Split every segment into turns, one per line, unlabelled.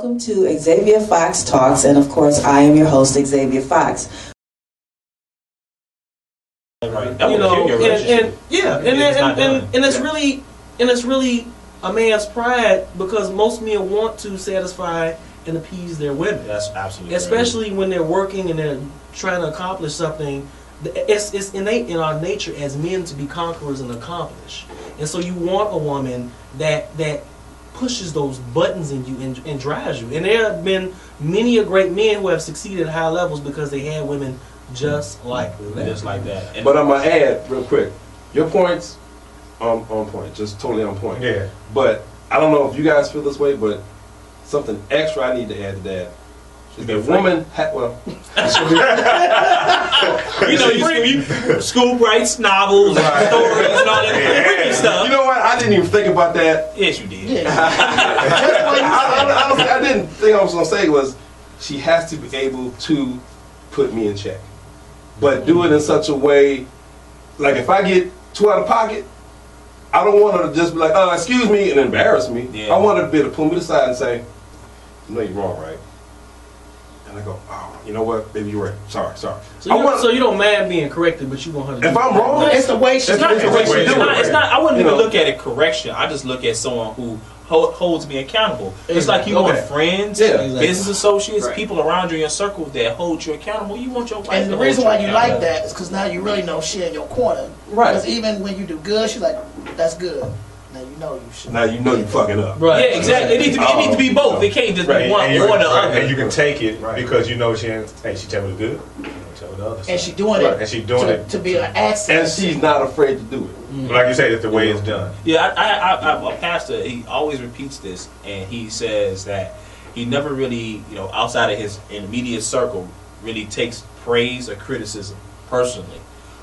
welcome to Xavia Fox Talks, and of course, I am your host, Xavia Fox.
Right. You know, and it's really a man's pride, because most men want to satisfy and appease their women.
That's absolutely
especially when they're working and they're trying to accomplish something. It's innate in our nature as men to be conquerors and accomplish, and so you want a woman that pushes those buttons in you and drives you. And there have been many a great men who have succeeded at high levels because they had women just like that.
Just like that.
But I'm gonna add real quick, your points on point, just totally on point.
Yeah.
But I don't know if you guys feel this way, but something extra I need to add to that. The woman well,
you know, you Scoob writes novels and stories and all that freaky stuff.
You know what? I didn't even think about that.
Yes, you did.
I didn't think I was gonna say was she has to be able to put me in check, but do it in such a way, like if I get too out of pocket, I don't want her to just be like, "Oh, excuse me," and embarrass me.
Yeah.
I want her to be able to pull me aside and say, "You know you're wrong, right?" And I go, "Oh, you know what? Baby, you're right. Sorry."
So you don't mind being corrected, but you want her to.
If I'm wrong,
it's the way she's
not. It's not. I wouldn't even look at it correction. I just look at someone who holds me accountable. It's like you want friends, business associates, people around you in your circle that hold you accountable. You want your wife.
And the reason why you like that is because now you really know she in your corner.
Right.
Because even when you do good, she's like, "That's good." Now you know you should.
Now you know you fucking up.
Right.
Yeah, exactly. It needs to be both. It can't just be one or the other.
And you can take it because you know she tell me the good. Tell me the other.
And she doing it.
And she doing it
to be an asset.
And she's not afraid to do it.
Like you say, that's the way it's done.
Yeah, a pastor, he always repeats this, and he says that he never really, outside of his immediate circle, really takes praise or criticism personally.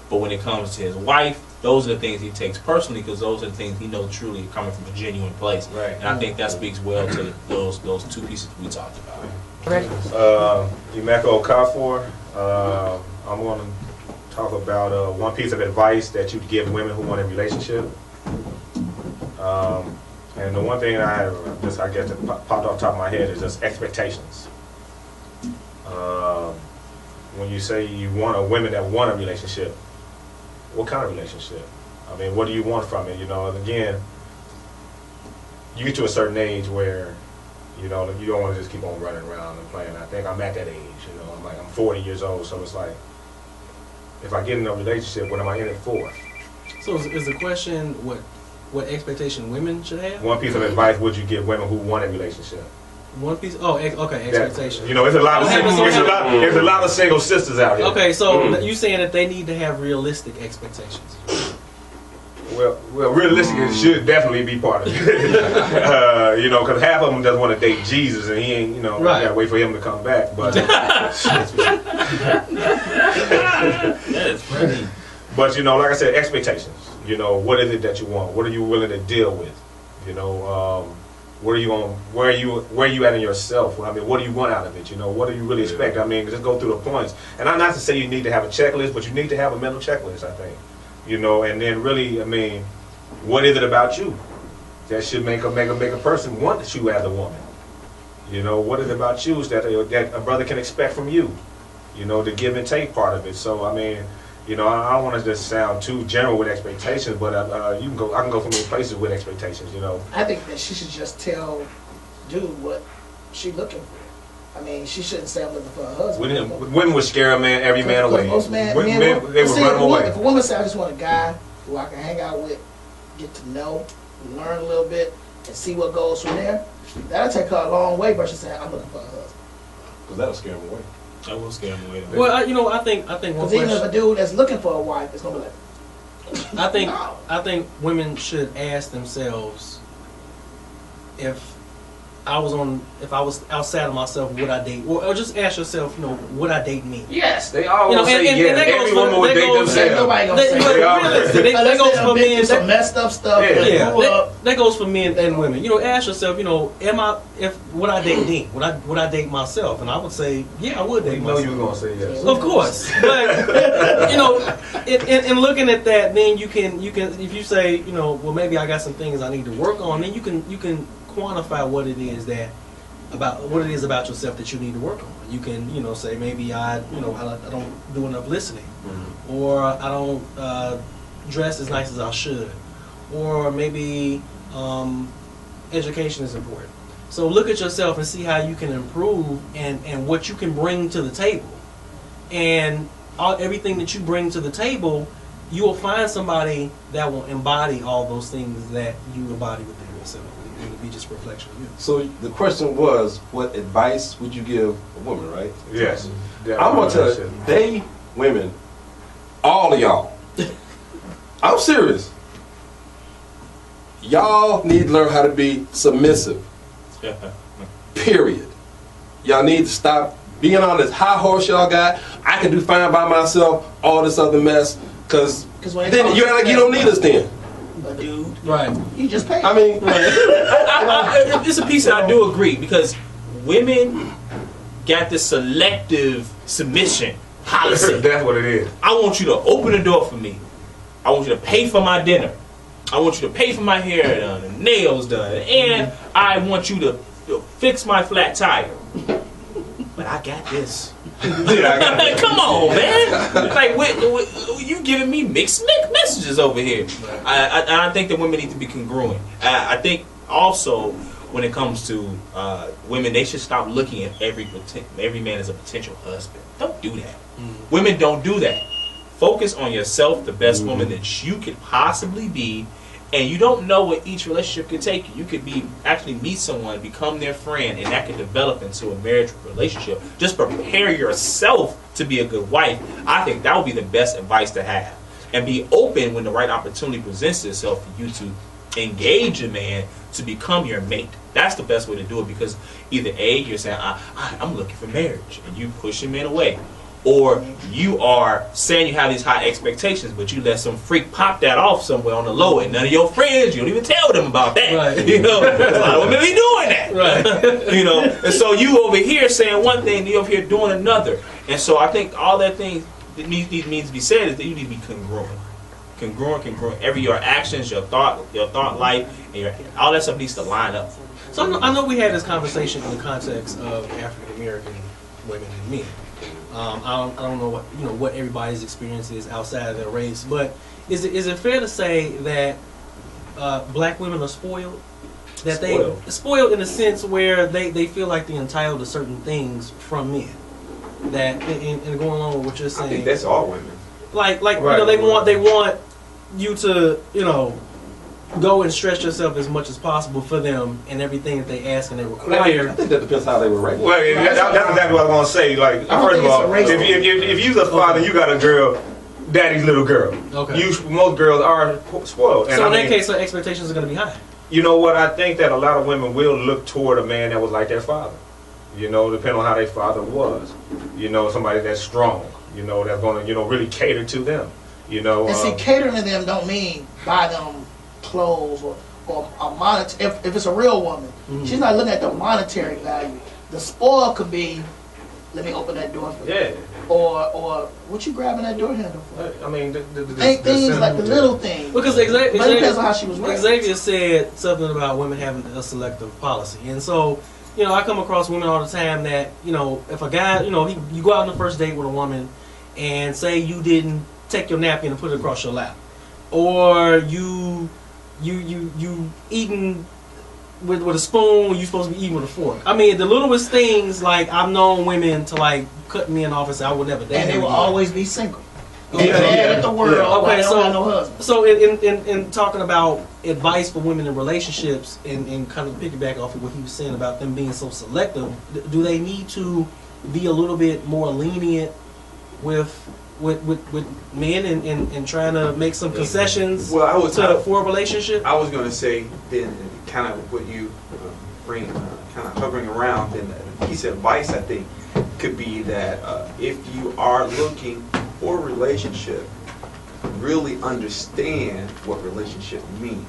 But when it comes to his wife, those are the things he takes personally, because those are the things he knows truly are coming from a genuine place.
Right.
And I think that speaks well to those two pieces we talked about.
Emeka Okafor, I'm going to talk about one piece of advice that you give women who want a relationship. And the one thing I guess that popped off the top of my head is just expectations. When you say you want women that want a relationship, what kind of relationship? I mean, what do you want from it? And again, you get to a certain age where, you don't want to just keep on running around and playing. I think I'm at that age, I'm 40 years old, so it's like, if I get in a relationship, what am I in it for?
So is the question what expectation women should have?
One piece of advice would you give women who want a relationship?
One piece. Oh, okay. Expectation.
There's a lot of there's a lot of single sisters out here.
Okay, so you saying that they need to have realistic expectations?
Well, realistic it should definitely be part of it. Because half of them just want to date Jesus, and he ain't. You gotta wait for him to come back. But
That is funny.
But like I said, expectations. What is it that you want? What are you willing to deal with? Where are you at in yourself? I mean, what do you want out of it? What do you really expect? I mean, just go through the points. And I'm not to say you need to have a checklist, but you need to have a mental checklist, I think. And then really, I mean, what is it about you that should make a person want you as a woman? What is it about you that a brother can expect from you? The give and take part of it. So I mean, I don't want to just sound too general with expectations, but I can go from many places with expectations.
I think that she should just tell dude what she's looking for. I mean, she shouldn't say I'm looking for a husband.
Women would scare every man away.
Most men
they would run away.
If a woman says I just want a guy who I can hang out with, get to know, learn a little bit, and see what goes from there, that'll take her a long way versus saying I'm looking for a husband.
Because that'll scare them away.
I will scare him away.
Well, I think one
even
question.
if a dude that's looking for a wife is gonna be like,
I think women should ask themselves if I was outside of myself, would I date? Or just ask yourself, would I date me?
Yes, they always say
and
yes.
that goes
Every woman would date themselves.
Nobody gonna say
that goes for men.
Some messed up stuff.
That goes for men and women. Ask yourself, would I date Dean? Would I date myself? And I would say, yeah, I would date myself.
You were gonna say yes.
Of course, but in looking at that, then you can if you say, well, maybe I got some things I need to work on, then you can quantify what it is that about what it is about yourself that you need to work on. You can, say maybe I don't do enough listening, or I don't dress as nice as I should, or maybe education is important. So look at yourself and see how you can improve and what you can bring to the table. And everything that you bring to the table, you will find somebody that will embody all those things that you embody within yourself. It will be just a reflection of you.
So the question was, what advice would you give a woman, right?
Yes.
I'm going to tell you, they, women, all of y'all, I'm serious. Y'all need to learn how to be submissive. Period. Y'all need to stop being on this high horse y'all got. I can do fine by myself, all this other mess, because then you act like you don't need us then.
But dude,
Right.
you just paid.
I mean,
It's a piece that I do agree, because women got this selective submission policy.
That's what it is.
I want you to open the door for me. I want you to pay for my dinner. I want you to pay for my hair done and nails done, and I want you to fix my flat tire. But I got this. Come on, man. Like, you giving me mixed messages over here. I think that women need to be congruent. I think also when it comes to women, they should stop looking at every man as a potential husband. Don't do that. Women don't do that. Focus on yourself, the best woman that you could possibly be. And you don't know what each relationship could take you. You could actually meet someone, become their friend, and that could develop into a marriage relationship. Just prepare yourself to be a good wife. I think that would be the best advice to have. And be open when the right opportunity presents itself for you to engage a man to become your mate. That's the best way to do it, because either A, you're saying, I'm looking for marriage, and you pushing men away. Or you are saying you have these high expectations, but you let some freak pop that off somewhere on the low, and none of your friends, you don't even tell them about that.
Right.
A lot of women be doing that.
Right.
And so you over here saying one thing, and you over here doing another. And so I think all that thing that needs to be said is that you need to be congruent. Congruent. Your actions, your thought life, and all that stuff needs to line up.
So I know we had this conversation in the context of African American women and men. I don't know what everybody's experience is outside of their race, but is it fair to say that black women are spoiled? That they spoiled in a sense where they feel like they're entitled to certain things from men. That and going along with what you're saying,
I think that's all women.
Like
Right.
They want you to go and stretch yourself as much as possible for them and everything that they ask and they require.
I think that depends how they were raised.
Well, that's exactly what I was gonna say. Like, first of all, if you're a father, you got a girl, daddy's little girl.
Okay.
Most girls are spoiled. And
So in that case, the expectations are going to be high.
You know what? I think that a lot of women will look toward a man that was like their father. Depending on how their father was. Somebody that's strong. That's gonna really cater to them.
And see, catering to them don't mean buy them clothes or a monetary. If it's a real woman, she's not looking at the monetary value. The spoil could be, let me open that door for you.
Yeah.
Or what you grabbing that door handle for?
I mean,
Things like the little things.
Because
But it depends on how she was raised.
Xavia said something about women having a selective policy, and so I come across women all the time that if a guy you go out on the first date with a woman, and say you didn't take your napkin and put it across your lap, or you eating with a spoon when you're supposed to be eating with a fork. I mean, the littlest things, like I've known women to cut me in off and say I would never date.
And they will always be single.
Okay.
At the world.
Okay,
They don't have no husband.
So in talking about advice for women in relationships and kind of piggyback off of what he was saying about them being so selective, do they need to be a little bit more lenient with men and trying to make some concessions for a relationship?
I was going to say then, kind of what you bring, kind of hovering around. Then a piece of advice I think could be that if you are looking for a relationship, really understand what relationship means.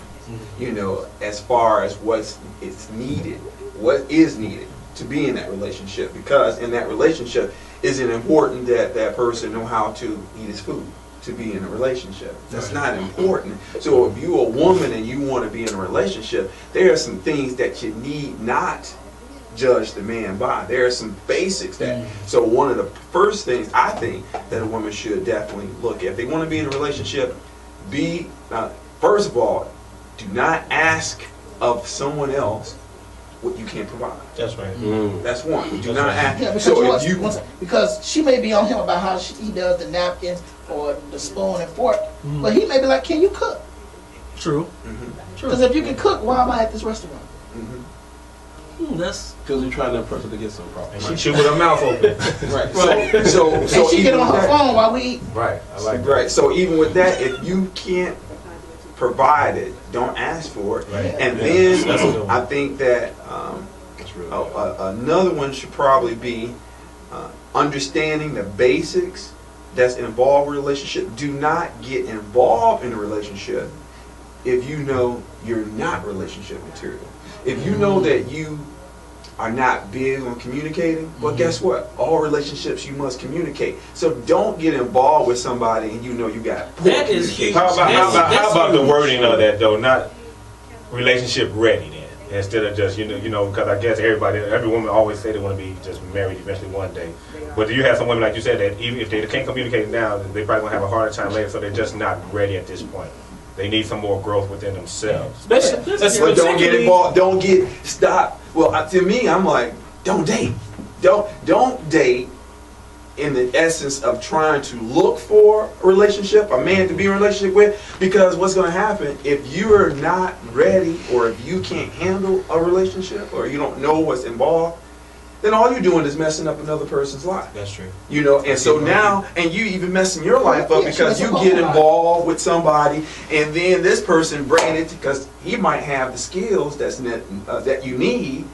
As far as what is needed to be in that relationship, because in that relationship, is it important that that person know how to eat his food to be in a relationship? That's not important. So if you're a woman and you want to be in a relationship, there are some things that you need not judge the man by. There are some basics that. So one of the first things I think that a woman should definitely look at, if they want to be in a relationship, first of all, do not ask of someone else what you can't provide.
That's right.
That's one. Do not ask.
Yeah, because,
so
because she may be on him about how he does the napkins or the spoon and fork, but he may be like, can you cook?
True.
Because if you can cook, why am I at this restaurant?
That's
Because you're trying to impress her to get some problem.
She chew with her mouth open.
Right. So
And she get
even
on her
with that-
phone while we eat.
Right. I like that.
Right. So even with that, if you can't provide it, don't ask for it.
Right.
And
That's a good
then
one.
I think that another one should probably be understanding the basics that's involved in a relationship. Do not get involved in a relationship if you know you're not relationship material. If you know that you are not big on communicating, well, guess what? All relationships, you must communicate. So don't get involved with somebody and you know you got poor
That is
communication.
huge.
How about the
huge.
wording of that though? Not relationship ready then. Instead of just because I guess every woman always say they want to be just married eventually one day. But do you have some women like you said that even if they can't communicate now, they probably gonna have a harder time later. So they're just not ready at this point. They need some more growth within themselves.
But don't get involved. Don't get stopped. Well, to me, I'm like, don't date. Don't date in the essence of trying to look for a relationship, a man to be in a relationship with, because what's going to happen if you're not ready or if you can't handle a relationship or you don't know what's involved, then all you're doing is messing up another person's life.
That's true.
And so now, and you even messing your life up because you get involved with somebody, and then this person bring it because he might have the skills that you need,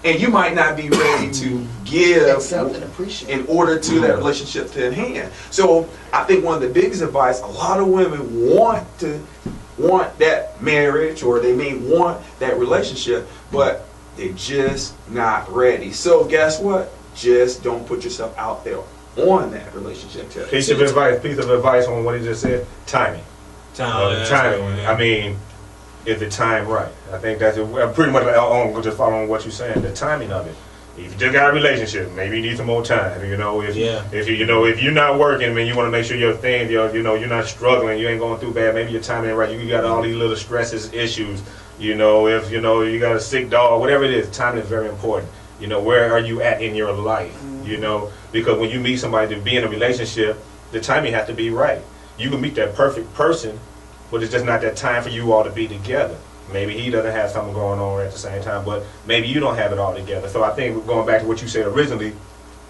and you might not be ready to give
Accept and appreciate.
in order to that relationship to enhance. So I think one of the biggest advice, a lot of women want that marriage or they may want that relationship, but they're just not ready. So guess what? Just don't put yourself out there on that relationship.
Piece of advice on what he just said. Timing. Timing. I mean, is the time right? I think that's pretty much just following what you're saying. The timing of it. If you just got a relationship, maybe you need some more time. If you're not working, man, you want to make sure your thing, you're not struggling, you ain't going through bad. Maybe your timing ain't right. You got all these little stresses, issues. If you got a sick dog, whatever it is, timing is very important. Where are you at in your life? Because when you meet somebody to be in a relationship, the timing has to be right. You can meet that perfect person, but it's just not that time for you all to be together. Maybe he doesn't have something going on at the same time, but maybe you don't have it all together. So I think going back to what you said originally,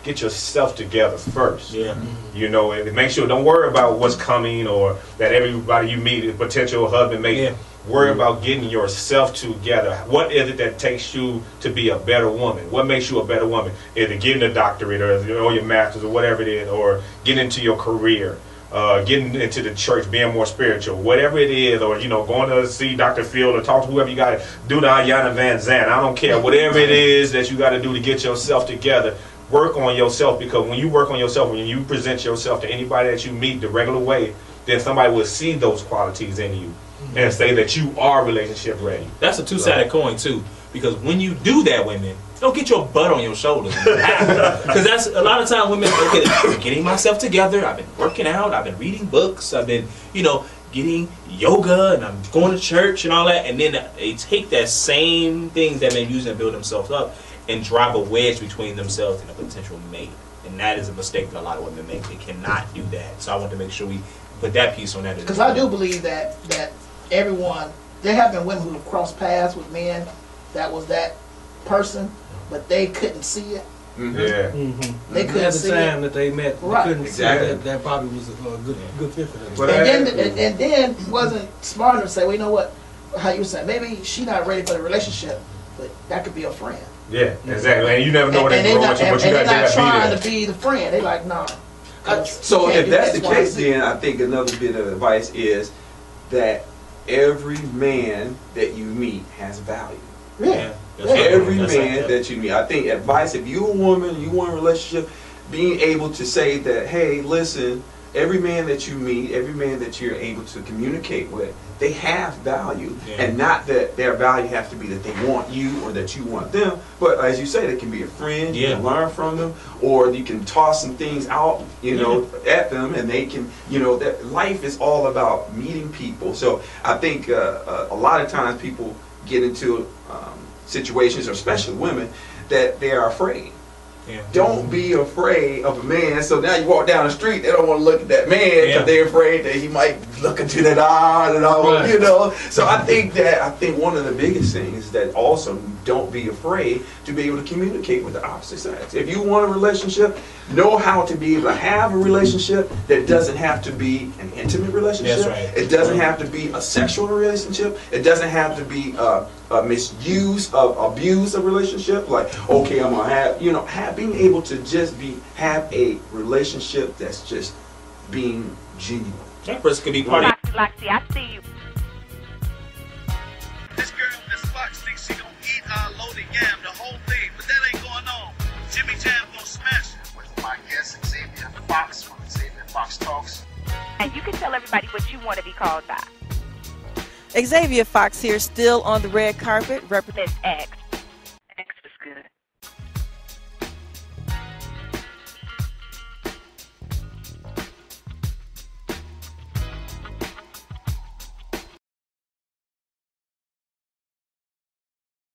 get yourself together first.
Yeah.
And make sure, don't worry about what's coming or that everybody you meet is potential husband, mate. Yeah. Worry about getting yourself together. What is it that takes you to be a better woman? What makes you a better woman? Is it getting a doctorate or your master's or whatever it is, or getting into your career, getting into the church, being more spiritual, whatever it is, or going to see Dr. Phil or talk to whoever you got to do the Ayana Van Zandt. I don't care. Whatever it is that you got to do to get yourself together, work on yourself, because when you work on yourself, when you present yourself to anybody that you meet the regular way, then somebody will see those qualities in you and say that you are relationship ready.
That's a two-sided coin too, because when you do that, women, don't get your butt on your shoulders. Because that's a lot of times women, okay, I'm getting myself together, I've been working out, I've been reading books, I've been, getting yoga, and I'm going to church and all that, and then they take that same things that they're using to build themselves up and drive a wedge between themselves and a potential mate. And that is a mistake that a lot of women make. They cannot do that. So I want to make sure we put that piece on that.
Because I do believe that everyone, there have been women who have crossed paths with men that was that person, but they couldn't see it.
Yeah.
They couldn't
at the
see
time
it.
that they met, they
Right.
couldn't
Exactly.
see that probably was a good fit for them.
But
And then wasn't smart enough to say, well, you know what? How you saying? Maybe she not ready for the relationship, but that could be a friend.
Yeah, exactly. And you never know what
And
they're
they're
going
not,
to, but you
and they're
got
not
to
trying
be
to
there.
be the friend. They like, nah.
So if that's the case,
Z.
then I think another bit of advice is that every man that you meet has value.
Yeah.
Every
That's
man
like
that you meet. I think advice, if you're a woman, you want a relationship, being able to say that, hey, listen, every man that you meet, every man that you're able to communicate with, they have value,
Yeah.
and not that their value has to be that they want you or that you want them, but as you say, they can be a friend, you
Yeah.
can learn from them, or you can toss some things out, you know, at them, and they can, you know, that life is all about meeting people. So I think a lot of times people get into situations, or especially women, that they are afraid.
Yeah.
Don't be afraid of a man. So now you walk down the street, they don't want to look at that man because they're afraid that he might look into that eye and all,
Right.
you know. So I think one of the biggest things is that also don't be afraid to be able to communicate with the opposite sex. If you want a relationship, know how to be able to have a relationship that doesn't have to be an intimate relationship.
That's right.
It doesn't have to be a sexual relationship. It doesn't have to be a misuse of abuse of relationship. Like, okay, I'm gonna have, you know, being able to just have a relationship that's just being genuine.
That person could be part of.
Loxy, I see you.
This girl, this Fox, thinks she gon' eat loaded yam, the whole thing, but that ain't going on. Jimmy Jam gon' smash it. With my guest, Xavia Fox from Xavia Fox Talks.
And you can tell everybody what you want to be called by.
Xavia Fox here, still on the red carpet, representing
Miss X.